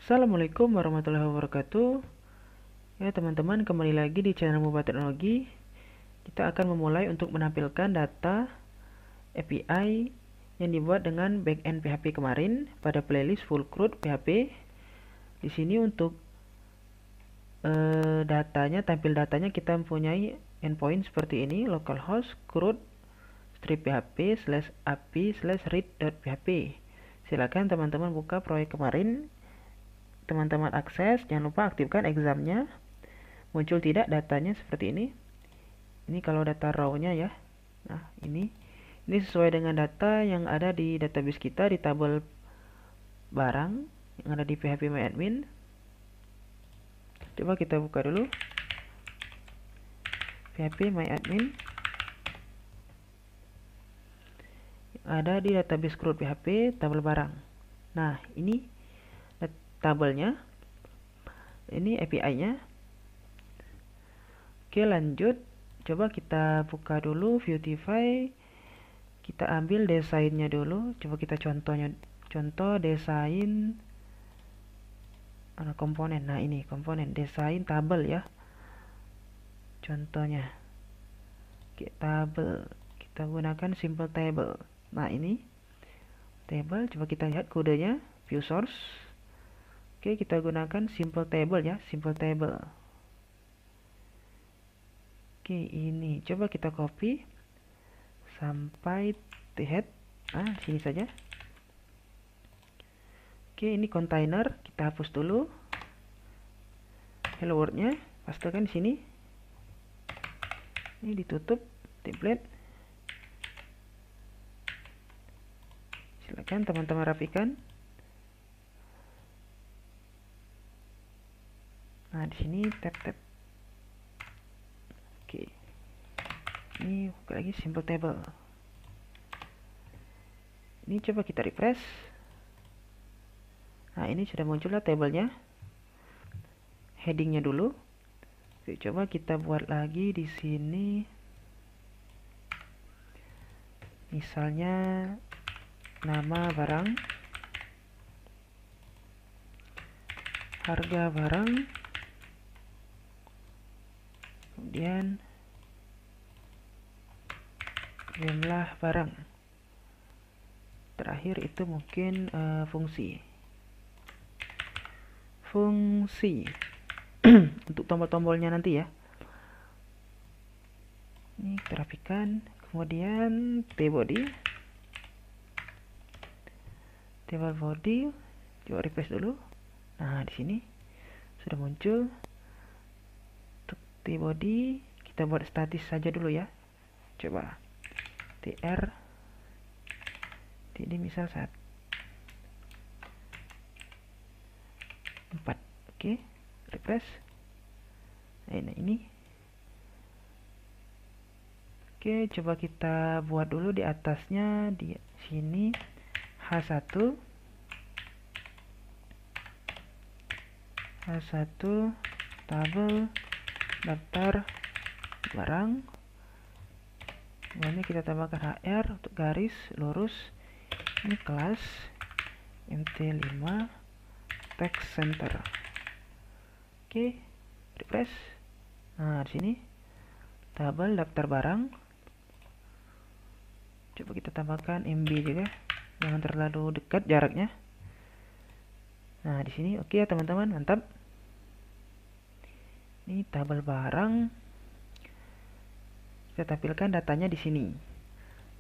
Assalamualaikum warahmatullahi wabarakatuh. Ya teman-teman, kembali lagi di channel Mobile Teknologi. Kita akan memulai untuk menampilkan data API yang dibuat dengan backend PHP kemarin pada playlist full CRUD PHP. Di sini untuk tampil datanya kita mempunyai endpoint seperti ini, localhost CRUD strip php /api/read.php. Silakan teman-teman buka proyek kemarin. Teman-teman akses, jangan lupa aktifkan examnya. Muncul tidak datanya seperti ini. Ini kalau data raw-nya ya. Nah, ini sesuai dengan data yang ada di database kita di tabel barang yang ada di phpMyAdmin. Coba kita buka dulu phpMyAdmin. Ada di database CRUD PHP tabel barang. Nah, ini tabelnya, ini API-nya. Oke, lanjut. Coba kita buka dulu Beautify. Kita ambil desainnya dulu. Coba kita contoh desain komponen. Nah, ini komponen desain tabel ya. Contohnya. Oke, tabel. Kita gunakan simple table. Nah, ini table. Coba kita lihat kodenya, view source. Oke, kita gunakan simple table ya, simple table. Oke, ini coba kita copy sampai the head. Nah, sini saja. Oke, ini container, kita hapus dulu. Hello world-nya, pastekan di sini. Ini ditutup template. Silakan teman-teman rapikan. Nah, di sini tab. Oke. Ini buka lagi simple table. Ini coba kita refresh. Nah, ini sudah muncullah tabelnya. Headingnya dulu. Oke, coba kita buat lagi di sini. Misalnya nama barang, harga barang, kemudian jumlah barang. Terakhir itu mungkin fungsi untuk tombol-tombolnya nanti ya. Ini kita rapikan. Kemudian table body, coba refresh dulu. Nah, di sini sudah muncul. Untuk body kita buat statis saja dulu ya. Coba tr ini misal 4. Oke, refresh. Nah, ini. Oke, coba kita buat dulu di atasnya di sini H1 tabel daftar barang. Kemudian kita tambahkan HR untuk garis lurus. Ini kelas MT5 text center. Oke, refresh. Nah, di sini tabel daftar barang. Coba kita tambahkan MB juga. Jangan terlalu dekat jaraknya. Nah, di sini oke ya teman-teman, mantap. Ini tabel barang. Kita tampilkan datanya di sini.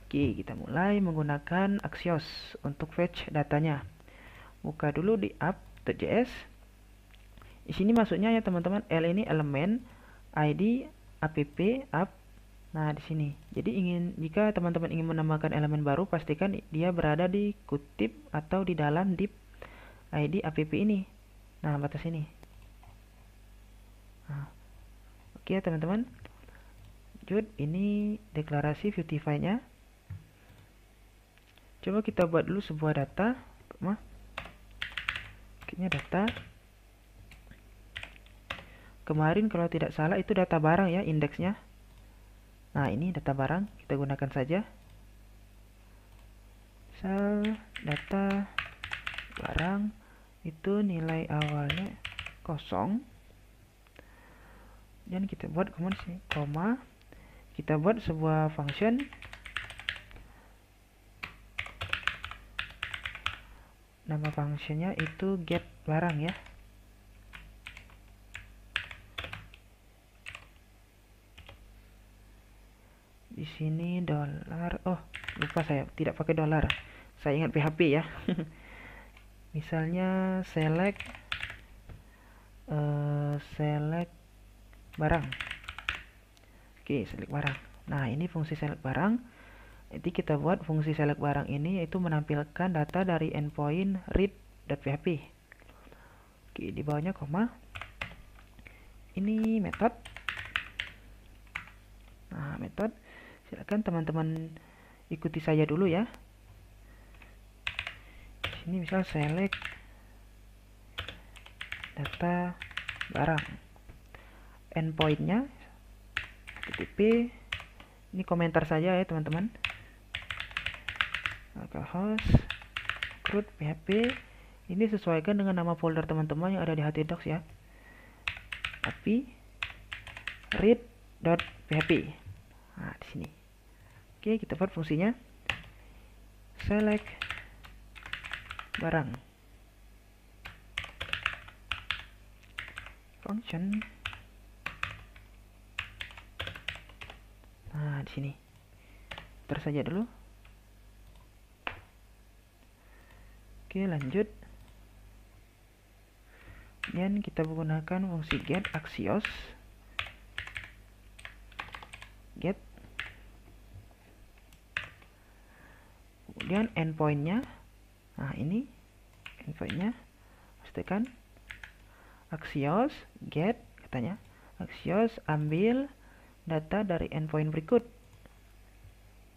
Oke, kita mulai menggunakan Axios untuk fetch datanya. Buka dulu di app.js. Di sini masuknya ya teman-teman, L ini elemen, ID, app, app. Nah, di sini. Jadi jika teman-teman ingin menambahkan elemen baru, pastikan dia berada di kutip atau di dalam div ID app ini. Nah, batas ini. Nah, oke ya teman-teman. Lanjut, ini deklarasi Beautify-nya. Coba kita buat dulu sebuah data. Kayaknya data. Kemarin kalau tidak salah itu data barang ya, indeksnya. Nah, ini data barang, kita gunakan saja. Misal data barang itu nilai awalnya kosong, dan kita buat kemudian sini koma, kita buat sebuah function nama functionnya itu get barang ya. Di sini dolar, oh lupa saya tidak pakai dolar, saya ingat PHP ya. Misalnya select barang. Oke, select barang. Nah, ini fungsi select barang. Jadi kita buat fungsi select barang ini yaitu menampilkan data dari endpoint read.php. Oke, di bawahnya koma. Ini metode. Nah, metode. Silakan teman-teman ikuti saya dulu ya. Di sini misal select data barang. Endpointnya http, ini komentar saja ya teman-teman, localhost root php, ini sesuaikan dengan nama folder teman-teman yang ada di htdocs ya, tapi read.php. Nah, di sini. Oke, kita buat fungsinya select barang function. Nah, di sini. Enter saja dulu. Oke, lanjut. Kemudian kita menggunakan fungsi get axios. Get. Kemudian endpointnya. Nah, ini endpointnya. Pastikan axios get katanya. Axios ambil data dari endpoint berikut.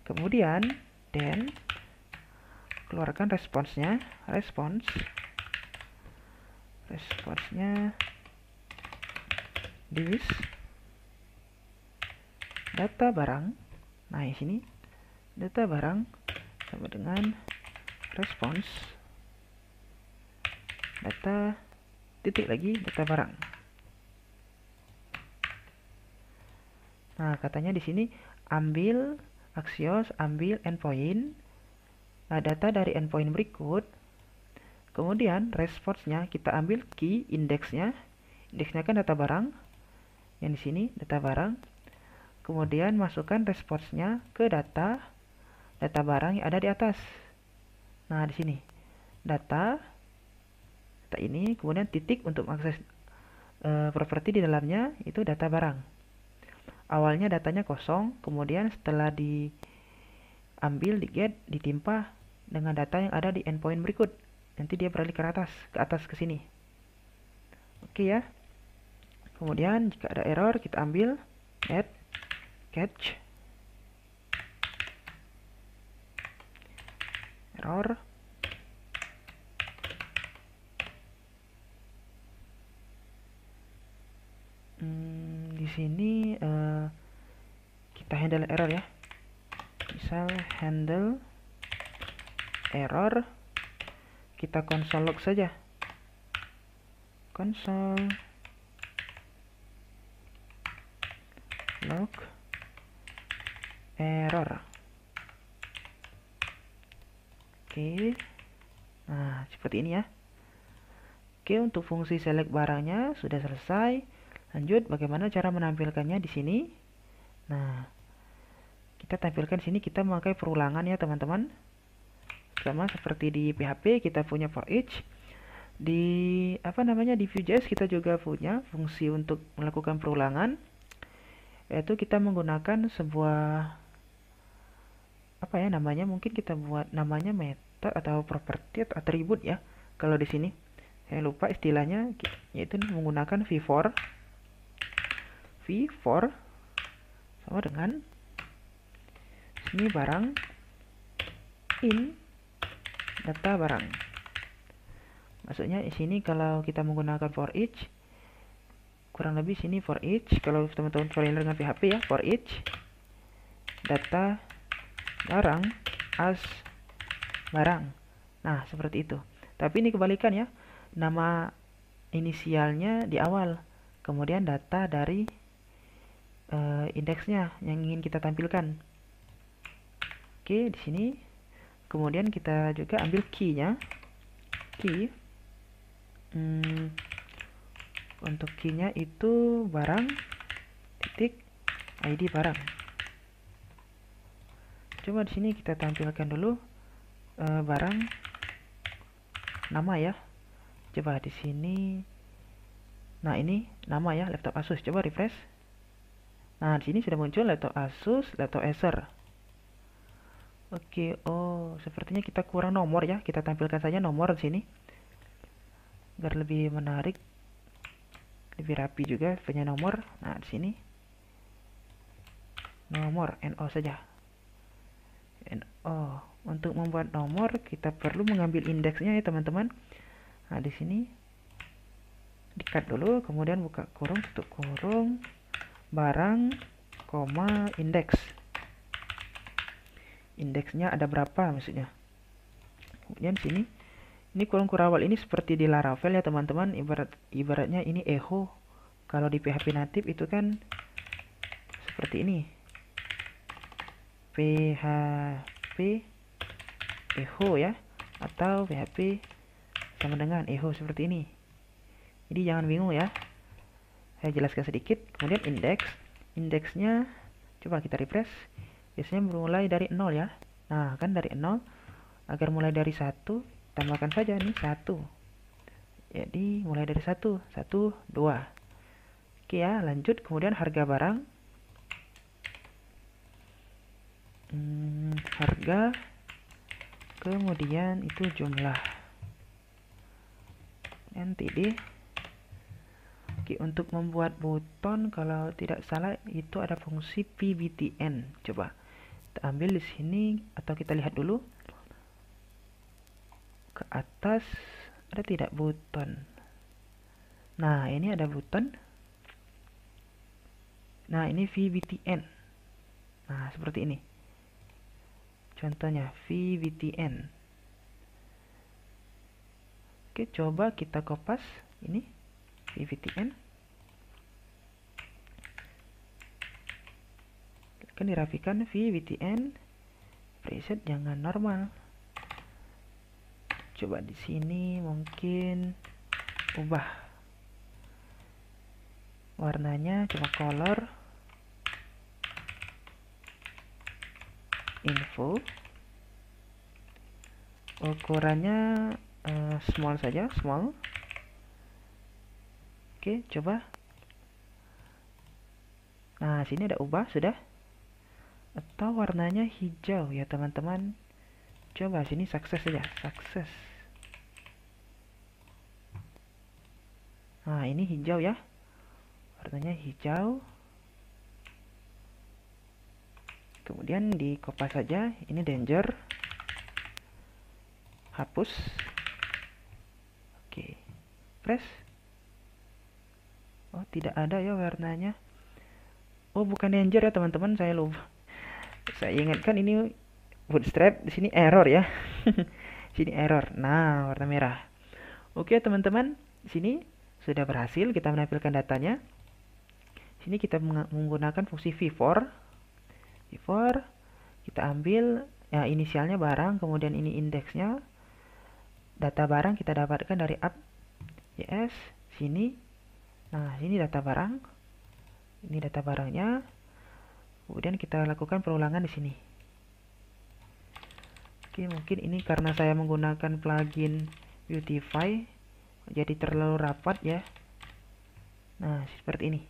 Kemudian then keluarkan responsnya, responsnya this data barang. Nah, di sini data barang sama dengan respons data titik lagi data barang. Nah, katanya di sini ambil axios, ambil endpoint, nah, data dari endpoint berikut. Kemudian responsnya kita ambil key indeksnya kan data barang. Yang di sini data barang. Kemudian masukkan responsnya ke data barang yang ada di atas. Nah, di sini data ini, kemudian titik untuk mengakses properti di dalamnya itu data barang. Awalnya datanya kosong, kemudian setelah diambil di get ditimpa dengan data yang ada di endpoint berikut. Nanti dia beralih ke atas ke sini. Oke ya. Kemudian jika ada error kita ambil add catch error. Di sini kita handle error ya. Misal handle error, kita console log saja. Console log error. Oke. Nah, seperti ini ya. Oke, untuk fungsi select barangnya sudah selesai. Lanjut, bagaimana cara menampilkannya di sini? Nah, kita tampilkan sini, kita memakai perulangan ya teman-teman. Sama seperti di PHP kita punya for each. Di di Vue.js kita juga punya fungsi untuk melakukan perulangan, yaitu kita menggunakan sebuah mungkin kita buat namanya method atau property atau atribut ya. Kalau di sini saya lupa istilahnya, yaitu menggunakan v-for sama dengan sini barang in data barang. Maksudnya di sini kalau kita menggunakan for each, kurang lebih sini for each, kalau teman-teman familiar dengan PHP ya, for each data barang as barang. Nah, seperti itu. Tapi ini kebalikan ya. nama inisialnya di awal, kemudian data dari indeksnya yang ingin kita tampilkan. Oke, di sini kemudian kita juga ambil key-nya. Key untuk key-nya itu barang titik ID barang. Coba di sini kita tampilkan dulu barang nama ya. Coba di sini. Nah, ini nama ya, laptop Asus. Coba refresh. Nah, di sini sudah muncul laptop Asus, laptop Acer. Oke, oh, sepertinya kita kurang nomor ya. Kita tampilkan saja nomor di sini. Agar lebih menarik, lebih rapi juga punya nomor. Nah, di sini nomor NO saja. NO. Untuk membuat nomor kita perlu mengambil indeksnya ya, teman-teman. Nah, di sini di-cut dulu, kemudian buka kurung, tutup kurung, barang, koma, indeks. Indeksnya ada berapa maksudnya. Kemudian sini, ini kurung kurawal ini seperti di Laravel ya teman-teman. Ibaratnya ini echo. Kalau di PHP natif itu kan seperti ini. PHP echo ya, atau PHP sama dengan echo seperti ini. Jadi jangan bingung ya. Saya jelaskan sedikit. Kemudian indeks. Indeksnya coba kita refresh. Biasanya mulai dari 0 ya. Nah, kan dari 0. Agar mulai dari 1, tambahkan saja nih 1. Jadi mulai dari 1, 1, 2. Oke ya, lanjut. Kemudian harga barang. Harga. Kemudian itu jumlah. NTD. Oke, untuk membuat button kalau tidak salah itu ada fungsi PBTN. Coba kita ambil di sini atau kita lihat dulu ke atas, ada tidak button. Nah, ini ada button. Nah, ini VBTN. Nah, seperti ini. Contohnya VBTN. Oke, coba kita kopas ini VBTN. Akan dirapikan VBTN. Preset jangan normal. Coba di sini mungkin ubah warnanya, coba color, info, ukurannya small saja, small. Oke, coba. Nah, sini ada ubah sudah. Atau warnanya hijau ya teman-teman. Coba sini sukses saja, sukses. Nah, ini hijau ya. Warnanya hijau. Kemudian di kopas saja, ini danger. Hapus. Oke. Press. Oh, tidak ada ya warnanya. Oh, bukan danger ya teman-teman, saya lupa. Saya ingatkan ini Bootstrap, di sini error ya. Sini error. Nah, warna merah. Oke, teman-teman, di sini sudah berhasil kita menampilkan datanya. Sini kita menggunakan fungsi v-for. V-for kita ambil ya inisialnya barang, kemudian ini indeksnya. Data barang kita dapatkan dari app.js sini. Nah, sini data barang. Ini data barangnya. Kemudian kita lakukan perulangan di sini. Oke, mungkin ini karena saya menggunakan plugin Beautify jadi terlalu rapat ya. Nah, seperti ini.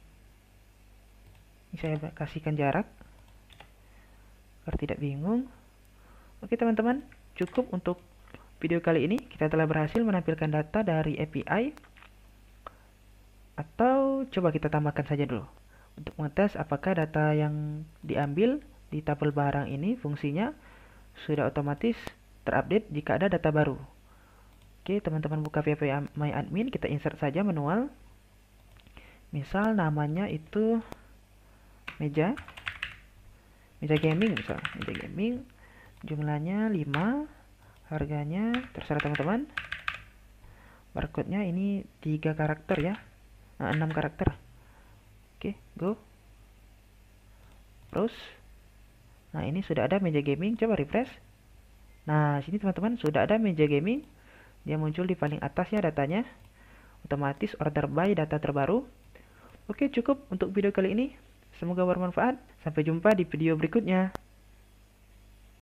Ini saya kasihkan jarak agar tidak bingung. Oke, teman-teman, cukup untuk video kali ini. Kita telah berhasil menampilkan data dari API. Atau coba kita tambahkan saja dulu untuk mengetes apakah data yang diambil di tabel barang ini fungsinya sudah otomatis terupdate jika ada data baru. Oke, teman-teman buka PHP My Admin, kita insert saja manual. Misal namanya itu meja gaming misal, meja gaming, jumlahnya 5, harganya terserah teman-teman. Barcode-nya ini 3 karakter ya. 6 karakter. Oke, go. Terus. Nah, ini sudah ada meja gaming, coba refresh. Nah, sini teman-teman sudah ada meja gaming. Dia muncul di paling atas ya datanya. Otomatis order by data terbaru. Oke, cukup untuk video kali ini. Semoga bermanfaat. Sampai jumpa di video berikutnya.